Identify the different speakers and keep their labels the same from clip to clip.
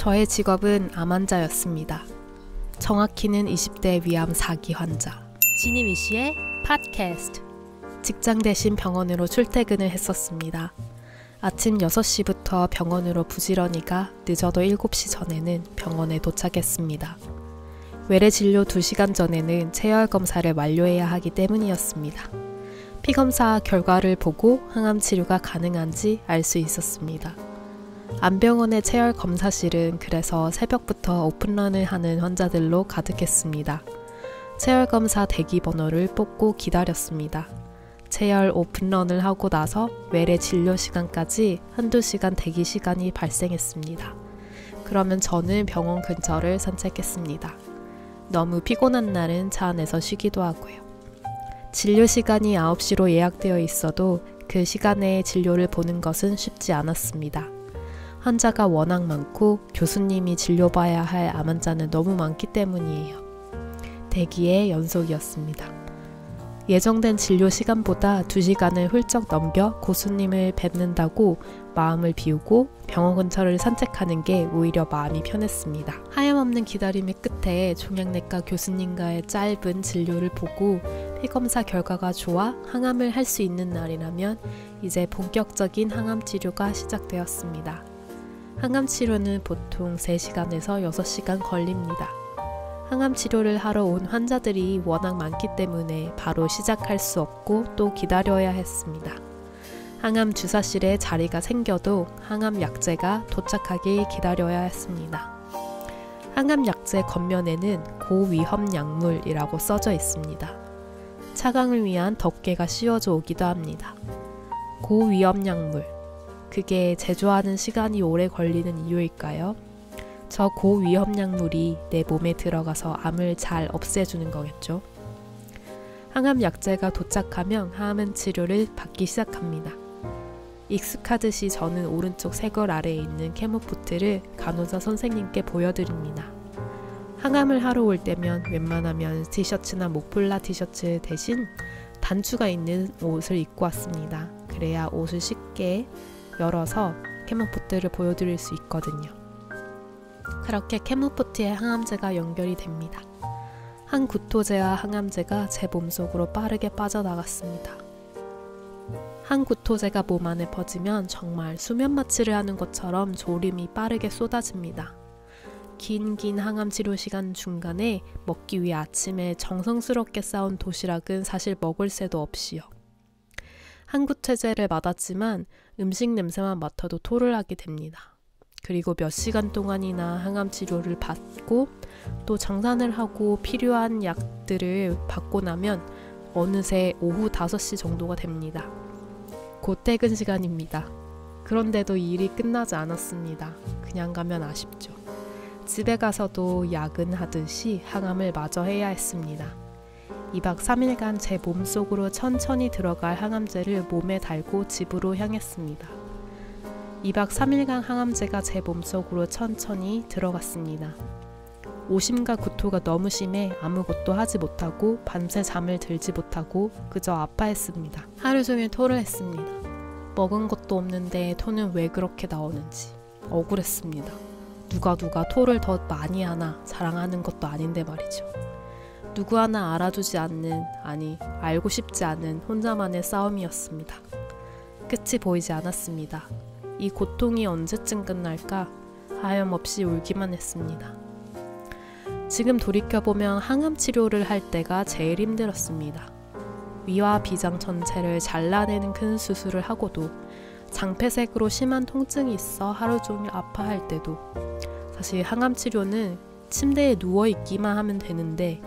Speaker 1: 저의 직업은 암 환자였습니다. 정확히는 20대 위암 4기 환자. 지니 위시의 팟캐스트. 직장 대신 병원으로 출퇴근을 했었습니다. 아침 6시부터 병원으로 부지런히가 늦어도 7시 전에는 병원에 도착했습니다. 외래 진료 2시간 전에는 체열 검사를 완료해야 하기 때문이었습니다. 피검사 결과를 보고 항암 치료가 가능한지 알 수 있었습니다. 암병원의 체열 검사실은 그래서 새벽부터 오픈런을 하는 환자들로 가득했습니다. 체열 검사 대기 번호를 뽑고 기다렸습니다. 체열 오픈런을 하고 나서 외래 진료 시간까지 한두 시간 대기 시간이 발생했습니다. 그러면 저는 병원 근처를 산책했습니다. 너무 피곤한 날은 차 안에서 쉬기도 하고요. 진료 시간이 9시로 예약되어 있어도 그 시간에 진료를 보는 것은 쉽지 않았습니다. 환자가 워낙 많고 교수님이 진료봐야 할 암 환자는 너무 많기 때문이에요. 대기의 연속이었습니다. 예정된 진료 시간보다 2시간을 훌쩍 넘겨 교수님을 뵙는다고 마음을 비우고 병원 근처를 산책하는 게 오히려 마음이 편했습니다. 하염없는 기다림의 끝에 종양내과 교수님과의 짧은 진료를 보고 피검사 결과가 좋아 항암을 할 수 있는 날이라면 이제 본격적인 항암 치료가 시작되었습니다. 항암 치료는 보통 3시간에서 6시간 걸립니다. 항암 치료를 하러 온 환자들이 워낙 많기 때문에 바로 시작할 수 없고 또 기다려야 했습니다. 항암 주사실에 자리가 생겨도 항암 약제가 도착하길 기다려야 했습니다. 항암 약제 겉면에는 고위험 약물이라고 써져 있습니다. 차광을 위한 덮개가 씌워져 오기도 합니다. 고위험 약물, 그게 제조하는 시간이 오래 걸리는 이유일까요? 저 고위험 약물이 내 몸에 들어가서 암을 잘 없애주는 거겠죠. 항암 약제가 도착하면 항암 치료를 받기 시작합니다. 익숙하듯이 저는 오른쪽 쇄골 아래에 있는 케모포트를 간호사 선생님께 보여드립니다. 항암을 하러 올 때면 웬만하면 티셔츠나 목폴라 티셔츠 대신 단추가 있는 옷을 입고 왔습니다. 그래야 옷을 쉽게 열어서 케모포트를 보여드릴 수 있거든요. 그렇게 케모포트에 항암제가 연결이 됩니다. 항구토제와 항암제가 제 몸속으로 빠르게 빠져나갔습니다. 항구토제가 몸 안에 퍼지면 정말 수면 마취를 하는 것처럼 졸음이 빠르게 쏟아집니다. 긴 항암 치료 시간 중간에 먹기 위해 아침에 정성스럽게 싸온 도시락은 사실 먹을 새도 없이요. 항구토제를 맞았지만 음식 냄새만 맡아도 토를 하게 됩니다. 그리고 몇 시간 동안이나 항암 치료를 받고 또 정산을 하고 필요한 약들을 받고 나면 어느새 오후 5시 정도가 됩니다. 곧 퇴근 시간입니다. 그런데도 일이 끝나지 않았습니다. 그냥 가면 아쉽죠. 집에 가서도 야근하듯이 항암을 마저 해야 했습니다. 2박 3일간 제 몸속으로 천천히 들어갈 항암제를 몸에 달고 집으로 향했습니다. 2박 3일간 항암제가 제 몸속으로 천천히 들어갔습니다. 오심과 구토가 너무 심해 아무것도 하지 못하고 밤새 잠을 들지 못하고 그저 아파했습니다. 하루 종일 토를 했습니다. 먹은 것도 없는데 토는 왜 그렇게 나오는지 억울했습니다. 누가 토를 더 많이 하나 자랑하는 것도 아닌데 말이죠. 누구 하나 알아주지 않는, 아니 알고 싶지 않은 혼자만의 싸움이었습니다. 끝이 보이지 않았습니다. 이 고통이 언제쯤 끝날까 하염없이 울기만 했습니다. 지금 돌이켜보면 항암 치료를 할 때가 제일 힘들었습니다. 위와 비장 전체를 잘라내는 큰 수술을 하고도 장폐색으로 심한 통증이 있어 하루 종일 아파할 때도 사실 항암 치료는 침대에 누워있기만 하면 되는데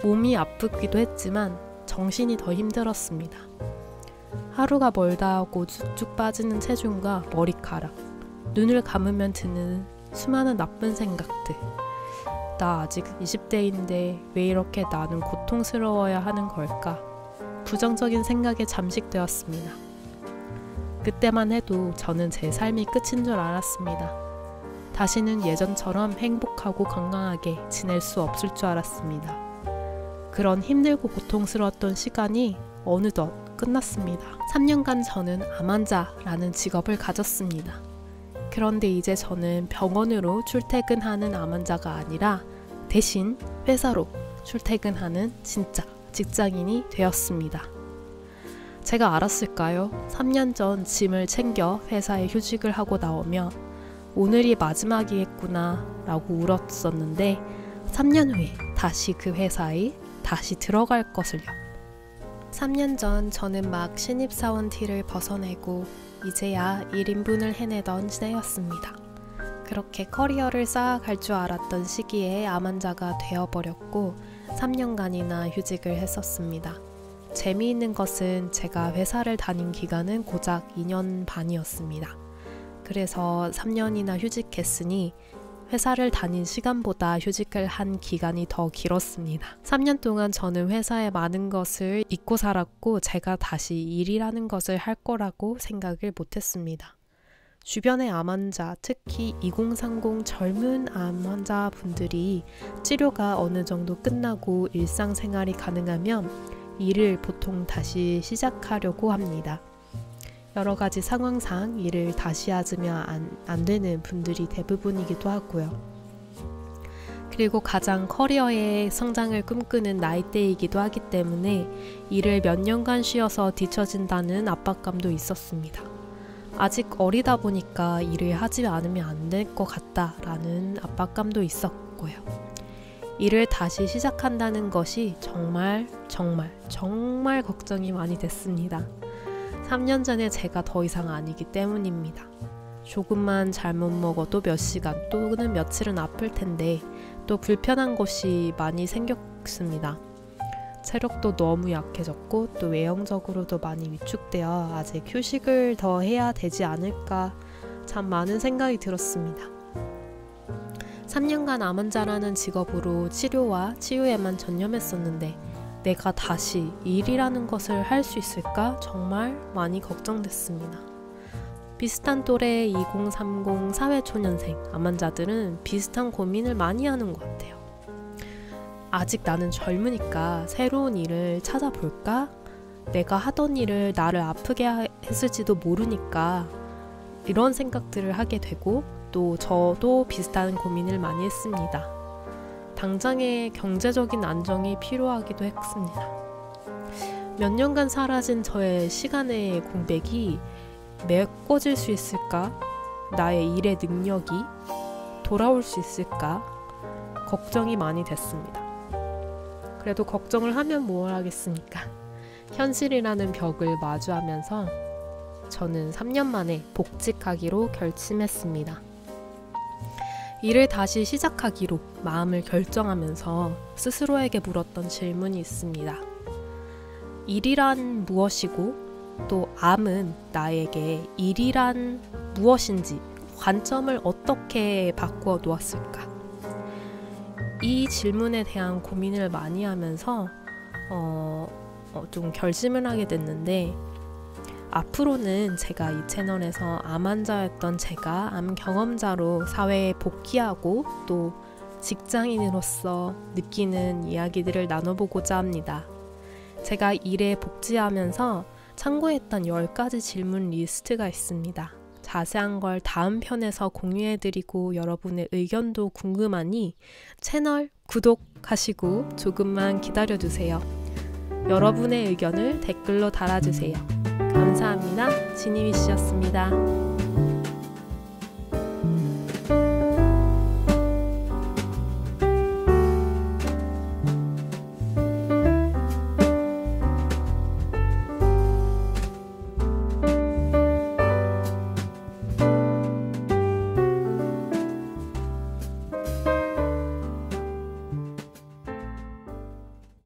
Speaker 1: 몸이 아프기도 했지만 정신이 더 힘들었습니다. 하루가 멀다 하고 쭉쭉 빠지는 체중과 머리카락, 눈을 감으면 드는 수많은 나쁜 생각들. 나 아직 20대인데 왜 이렇게 나는 고통스러워야 하는 걸까? 부정적인 생각에 잠식되었습니다. 그때만 해도 저는 제 삶이 끝인 줄 알았습니다. 다시는 예전처럼 행복하고 건강하게 지낼 수 없을 줄 알았습니다. 그런 힘들고 고통스러웠던 시간이 어느덧 끝났습니다. 3년간 저는 암 환자라는 직업을 가졌습니다. 그런데 이제 저는 병원으로 출퇴근하는 암 환자가 아니라 대신 회사로 출퇴근하는 진짜 직장인이 되었습니다. 제가 알았을까요? 3년 전 짐을 챙겨 회사에 휴직을 하고 나오며 오늘이 마지막이겠구나 라고 울었었는데 3년 후에 다시 그 회사에 다시 들어갈 것을요. 3년 전 저는 막 신입사원 티를 벗어내고 이제야 1인분을 해내던 시대였습니다. 그렇게 커리어를 쌓아갈 줄 알았던 시기에 암 환자가 되어버렸고 3년간이나 휴직을 했었습니다. 재미있는 것은 제가 회사를 다닌 기간은 고작 2년 반이었습니다. 그래서 3년이나 휴직했으니 회사를 다닌 시간보다 휴직을 한 기간이 더 길었습니다. 3년 동안 저는 회사의 많은 것을 잊고 살았고 제가 다시 일이라는 것을 할 거라고 생각을 못했습니다. 주변의 암 환자, 특히 2030 젊은 암 환자분들이 치료가 어느 정도 끝나고 일상생활이 가능하면 일을 보통 다시 시작하려고 합니다. 여러 가지 상황상 일을 다시 하면 안 되는 분들이 대부분이기도 하고요. 그리고 가장 커리어의 성장을 꿈꾸는 나이대이기도 하기 때문에 일을 몇 년간 쉬어서 뒤처진다는 압박감도 있었습니다. 아직 어리다 보니까 일을 하지 않으면 안 될 것 같다라는 압박감도 있었고요. 일을 다시 시작한다는 것이 정말 걱정이 많이 됐습니다. 3년 전에 제가 더 이상 아니기 때문입니다. 조금만 잘못 먹어도 몇 시간 또는 며칠은 아플 텐데 또 불편한 것이 많이 생겼습니다. 체력도 너무 약해졌고 또 외형적으로도 많이 위축되어 아직 휴식을 더 해야 되지 않을까 참 많은 생각이 들었습니다. 3년간 암 환자라는 직업으로 치료와 치유에만 전념했었는데 내가 다시 일이라는 것을 할 수 있을까 정말 많이 걱정됐습니다. 비슷한 또래의 2030 사회초년생 암 환자들은 비슷한 고민을 많이 하는 것 같아요. 아직 나는 젊으니까 새로운 일을 찾아볼까? 내가 하던 일을 나를 아프게 했을지도 모르니까 이런 생각들을 하게 되고 또 저도 비슷한 고민을 많이 했습니다. 당장의 경제적인 안정이 필요하기도 했습니다. 몇 년간 사라진 저의 시간의 공백이 메꿔질 수 있을까? 나의 일의 능력이 돌아올 수 있을까? 걱정이 많이 됐습니다. 그래도 걱정을 하면 뭘 하겠습니까? 현실이라는 벽을 마주하면서 저는 3년 만에 복직하기로 결심했습니다. 일을 다시 시작하기로 마음을 결정하면서 스스로에게 물었던 질문이 있습니다. 일이란 무엇이고 또 암은 나에게 일이란 무엇인지 관점을 어떻게 바꾸어 놓았을까? 이 질문에 대한 고민을 많이 하면서 좀 결심을 하게 됐는데 앞으로는 제가 이 채널에서 암 환자였던 제가 암 경험자로 사회에 복귀하고 또 직장인으로서 느끼는 이야기들을 나눠보고자 합니다. 제가 일에 복귀하면서 참고했던 10가지 질문 리스트가 있습니다. 자세한 걸 다음 편에서 공유해드리고 여러분의 의견도 궁금하니 채널 구독하시고 조금만 기다려주세요. 여러분의 의견을 댓글로 달아주세요. 감사합니다. 지니미씨였습니다.